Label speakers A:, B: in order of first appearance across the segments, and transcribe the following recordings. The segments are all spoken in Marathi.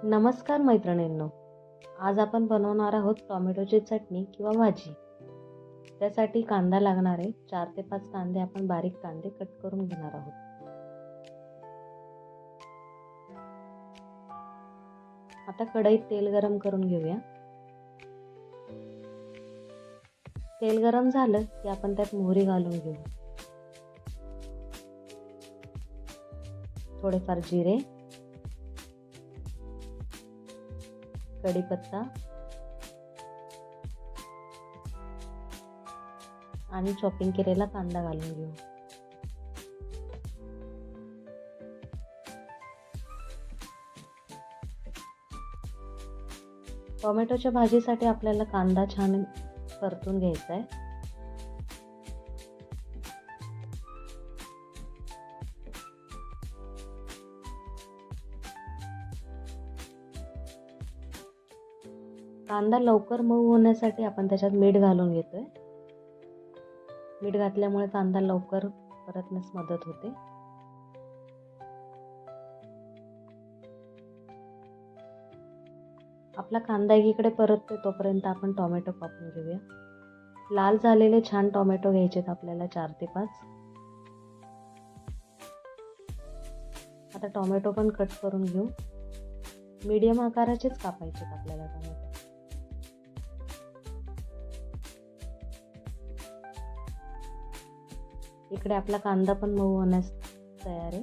A: नमस्कार मैत्रिणींनो. आज आपण बनवणार आहोत टोमॅटोची चटणी किंवा भाजी. त्यासाठी कांदा लागणार आहे. 4 ते 5 कांदे आपण बारीक कांदे कट करून घेणार आहोत. आता कढईत तेल गरम करून घेऊया. तेल गरम झालं की आपण त्यात मोहरी घालून घेऊ. थोडेफार जिरे, कढीपत्ता आणि चॉपिंग केलेला कांदा घालून घेऊ. टोमॅटोच्या भाजीसाठी आपल्याला कांदा छान परतून घ्यायचा आहे. कांदा लवकर मऊ होण्यासाठी आपण त्याच्यात मीठ घालून घेतोय. मीठ घातल्यामुळे कांदा लवकर परतण्यास मदत होते. आपला कांदा एकीकडे परततोय तोपर्यंत आपण टोमॅटो कापून घेऊया. लाल झालेले छान टोमॅटो घ्यायचेत आपल्याला 4 ते 5. आता टोमॅटो पण कट करून घेऊ. मीडियम आकाराचेच कापायचेत आपल्याला टोमॅटो. इकडे आपला कांदा पण मऊ होण्यास तयार आहे.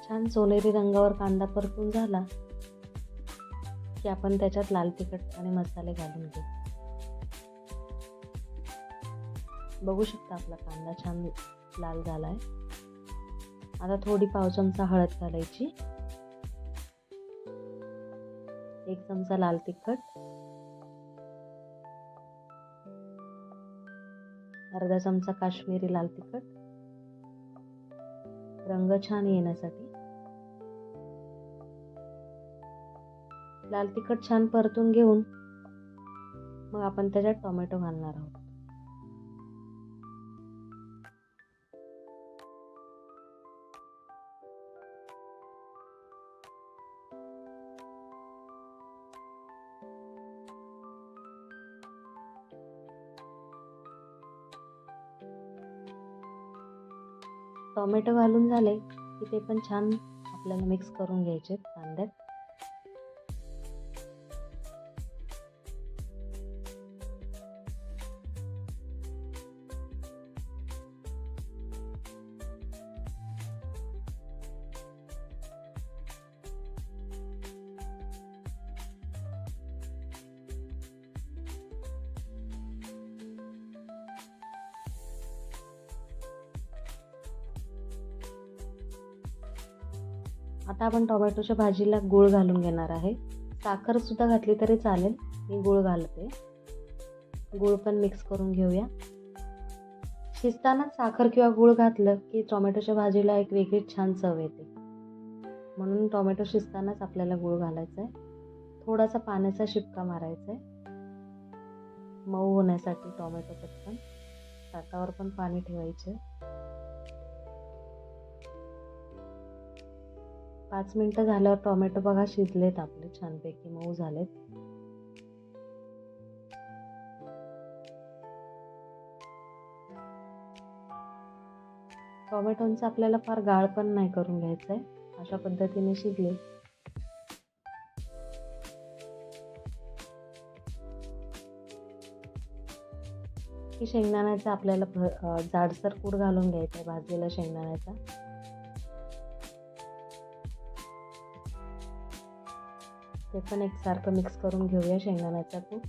A: छान सोनेरी रंगावर कांदा परतून झाला की आपण त्याच्यात लाल तिखट आणि मसाले घालून घेऊ. बघू शकता आपला कांदा छान लाल झालाय. आता थोडी पाव चमचा हळद घालायची, 1 चमचा लाल तिखट, अर्धा चमचा काश्मीरी लाल तिखट रंग छान येण्यासाठी. लाल तिखट छान परतून घेऊन मग आपण त्याच्यात टोमॅटो घालणार आहोत. टोमॅटो घालून झाले की ते पण छान आपल्याला मिक्स करून घ्यायचे कांद्यात. आता आपण टोमॅटोच्या भाजीला गूळ घालून घेणार आहे. साखर सुद्धा घातली तरी चालेल, मी गूळ घालते. गूळ पण मिक्स करून घेऊया. शिजताना साखर किंवा गूळ घातलं की टोमॅटोच्या भाजीला एक वेगळी छान चव येते. म्हणून टोमॅटो शिजतानाच आपल्याला गूळ घालायचा आहे. थोडासा पाण्याचा शिपका मारायचा आहे मऊ होण्यासाठी. टोमॅटो पटकन ताटावर पण पाणी ठेवायचं. 5 मिनिटं झाल्यावर टोमॅटो बघा शिजलेत आपले, छानपैकी मऊ झालेत. टोमॅटोंचा आपल्याला फार गाळ पण नाही करून घ्यायचा आहे. अशा पद्धतीने शिजले की शेंगदाण्याचा आपल्याला जाडसर कूट घालून घ्यायचा आहे, भाजलेला शेंगदाण्याचा. ते पण एकसारखं मिक्स करून घेऊया शेंगदाण्याचा कूट.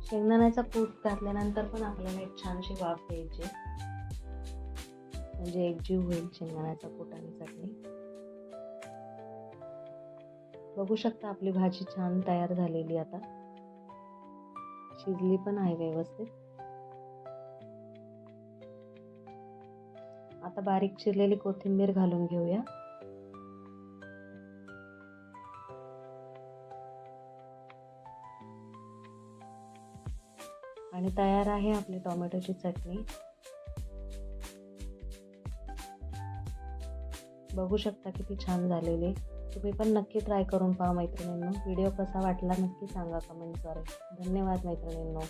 A: शेंगदाण्याचा कूट घातल्यानंतर पण आपल्याला एक छानशी वाफ द्यायची, म्हणजे एकजीव होईल शेंगदाण्याचा कूट आणि चटणी. बघू शकता आपली भाजी छान तयार झालेली. आता शिजली पण आहे व्यवस्थित. आता बारीक चिरलेली कोथिंबीर घालून घेऊया. आणि तयार आहे आपली टोमॅटोची चटणी. बघू शकता किती छान झालेली. तुम्ही पण नक्की ट्राय करून पहा मैत्रिणींनो. व्हिडिओ कसा वाटला नक्की सांगा कमेंटद्वारे. धन्यवाद मैत्रिणींनो.